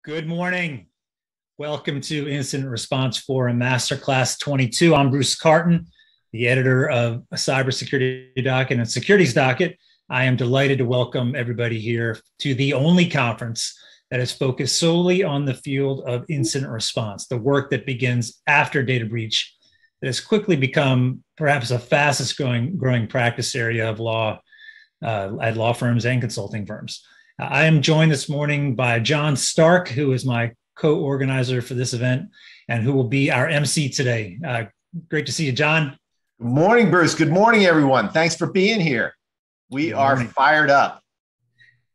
Good morning. Welcome to Incident Response Forum Masterclass 22. I'm Bruce Carton, the editor of Cybersecurity Docket and Securities Docket. I am delighted to welcome everybody here to the only conference that is focused solely on the field of incident response, the work that begins after data breach that has quickly become perhaps the fastest growing practice area of law at law firms and consulting firms. I am joined this morning by John Stark, who is my co-organizer for this event and who will be our MC today. Great to see you, John. Good morning, Bruce. Good morning, everyone. Thanks for being here. We are fired up.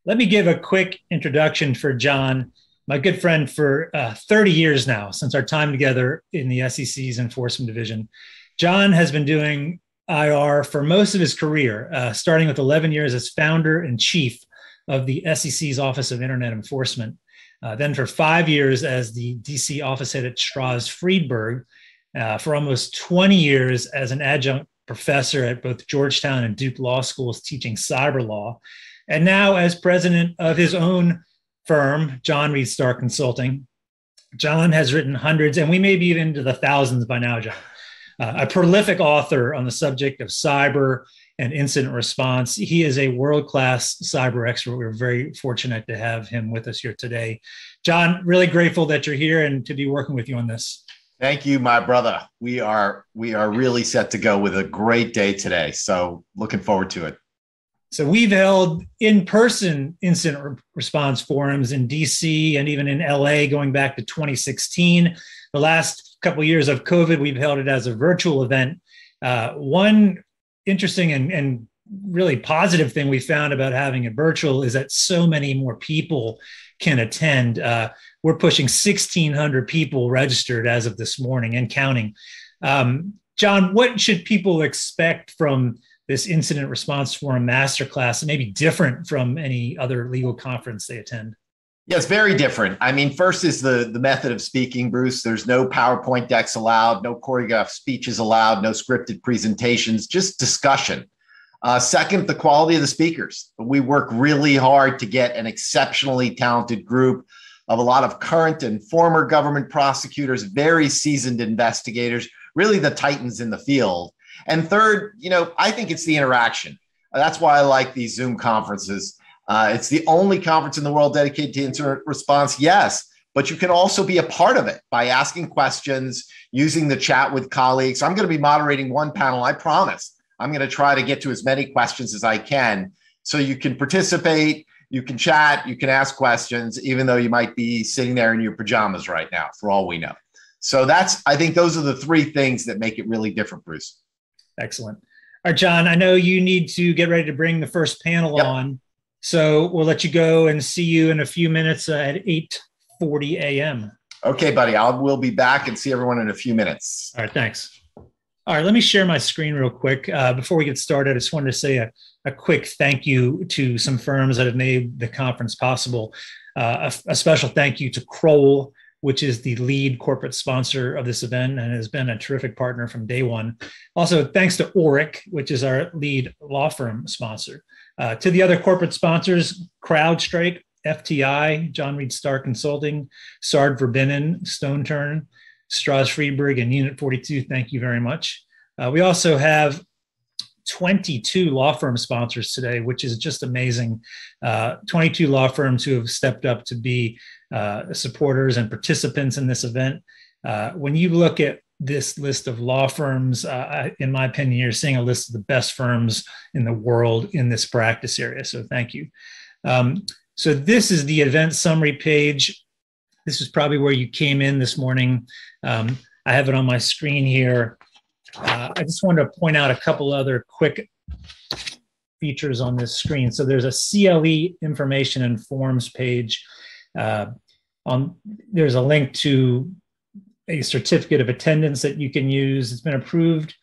Let me give a quick introduction for John, my good friend for 30 years now, since our time together in the SEC's Enforcement Division. John has been doing IR for most of his career, starting with 11 years as founder and chief of the SEC's Office of Internet Enforcement. Then for 5 years as the DC office head at Strauss Friedberg, for almost 20 years as an adjunct professor at both Georgetown and Duke Law Schools teaching cyber law, and now as president of his own firm, John Reed Stark Consulting. John has written hundreds, and we may be even into the thousands by now, John. A prolific author on the subject of cyber and incident response. He is a world-class cyber expert. We're very fortunate to have him with us here today. John, really grateful that you're here and to be working with you on this. Thank you, my brother. We are really set to go with a great day today. So looking forward to it. So we've held in-person incident response forums in DC and even in LA going back to 2016. The last couple of years of COVID, we've held it as a virtual event. One interesting and really positive thing we found about having it virtual is that so many more people can attend. We're pushing 1,600 people registered as of this morning and counting. John, what should people expect from this incident response forum masterclass, maybe different from any other legal conference they attend? Yeah, it's very different. I mean, first is the method of speaking, Bruce. There's no PowerPoint decks allowed, no choreographed speeches allowed, no scripted presentations, just discussion. Second, the quality of the speakers. We work really hard to get an exceptionally talented group of a lot of current and former government prosecutors, very seasoned investigators, really the titans in the field. And third, I think it's the interaction. That's why I like these Zoom conferences. It's the only conference in the world dedicated to incident response, yes, but you can also be a part of it by asking questions, using the chat with colleagues. I'm going to be moderating one panel, I promise. I'm going to try to get to as many questions as I can. So you can participate, you can chat, you can ask questions, even though you might be sitting there in your pajamas right now, for all we know. So I think those are the three things that make it really different, Bruce. Excellent. All right, John, I know you need to get ready to bring the first panel on. So we'll let you go and see you in a few minutes at 8:40 a.m. Okay, buddy. We'll be back and see everyone in a few minutes. All right, thanks. All right, let me share my screen real quick. Before we get started, I just wanted to say a quick thank you to some firms that have made the conference possible. A special thank you to Kroll, which is the lead corporate sponsor of this event and has been a terrific partner from day one. Also, thanks to Oric, which is our lead law firm sponsor. To the other corporate sponsors, CrowdStrike, FTI, John Reed Stark Consulting, Sard Verbinnen, Stone Turn, Strauss Friedberg, and Unit 42, thank you very much. We also have 22 law firm sponsors today, which is just amazing. 22 law firms who have stepped up to be supporters and participants in this event. When you look at this list of law firms, in my opinion, you're seeing a list of the best firms in the world in this practice area. So thank you. So this is the event summary page. This is probably where you came in this morning. I have it on my screen here. I just wanted to point out a couple other quick features on this screen. So there's a CLE information and forms page. There's a link to a certificate of attendance that you can use. It's been approved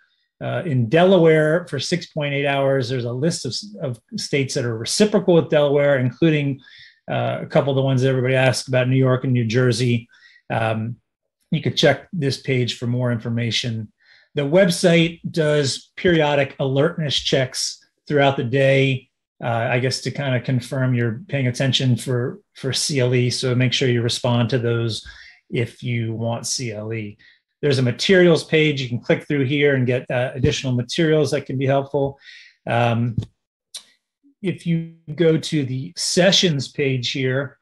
in Delaware for 6.8 hours. There's a list of states that are reciprocal with Delaware, including a couple of the ones that everybody asks about, New York and New Jersey. You could check this page for more information. The website does periodic alertness checks throughout the day I guess to kind of confirm you're paying attention for CLE. So make sure you respond to those if you want CLE. There's a materials page. You can click through here and get additional materials that can be helpful. If you go to the sessions page here,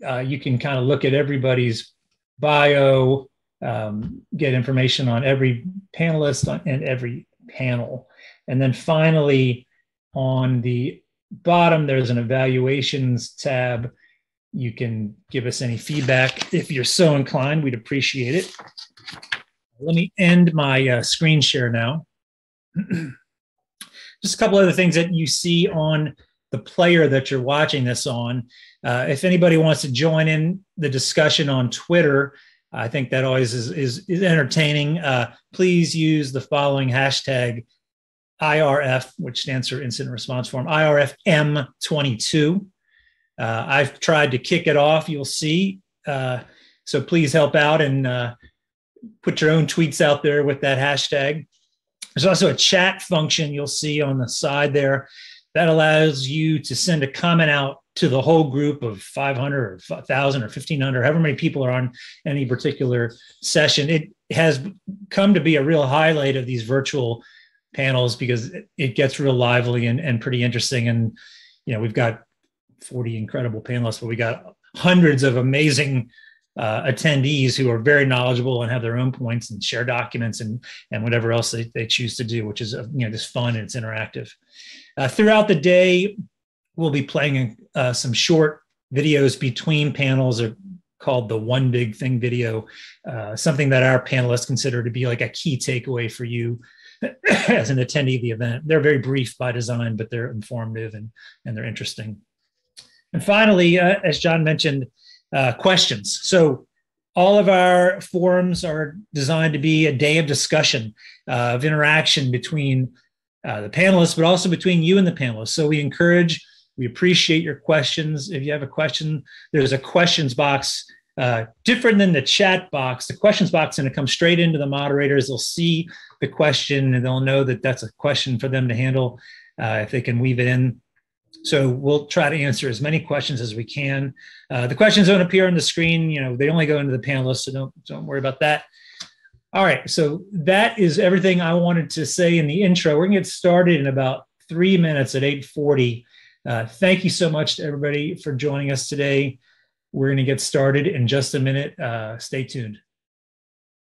you can kind of look at everybody's bio, get information on every panelist and every panel. And then finally, on the bottom, there's an evaluations tab. You can give us any feedback if you're so inclined. We'd appreciate it. Let me end my screen share now. Just a couple other things that you see on the player that you're watching this on. If anybody wants to join in the discussion on Twitter, I think that always is entertaining. Please use the following hashtag IRF, which stands for Incident Response Form, IRFM22. I've tried to kick it off, you'll see. So please help out and put your own tweets out there with that hashtag. There's also a chat function you'll see on the side there that allows you to send a comment out to the whole group of 500 or 1,000 or 1,500, however many people are on any particular session. It has come to be a real highlight of these virtual panels because it gets real lively and pretty interesting. And, you know, we've got 40 incredible panelists, but we got hundreds of amazing attendees who are very knowledgeable and have their own points and share documents and whatever else they choose to do, which is, just fun and it's interactive. Throughout the day, we'll be playing some short videos between panels or called the One Big Thing video, something that our panelists consider to be like a key takeaway for you as an attendee of the event. They're very brief by design, but they're informative and they're interesting. And finally, as John mentioned, questions. So all of our forums are designed to be a day of discussion, of interaction between the panelists, but also between you and the panelists. So we appreciate your questions. If you have a question, there's a questions box, different than the chat box. The questions box is going to come straight into the moderators. They'll see the question and they'll know that that's a question for them to handle if they can weave it in. So we'll try to answer as many questions as we can. The questions don't appear on the screen. They only go into the panelists, so don't worry about that. All right, so that is everything I wanted to say in the intro. We're gonna get started in about 3 minutes at 8:40. Thank you so much to everybody for joining us today. We're gonna get started in just a minute. Stay tuned.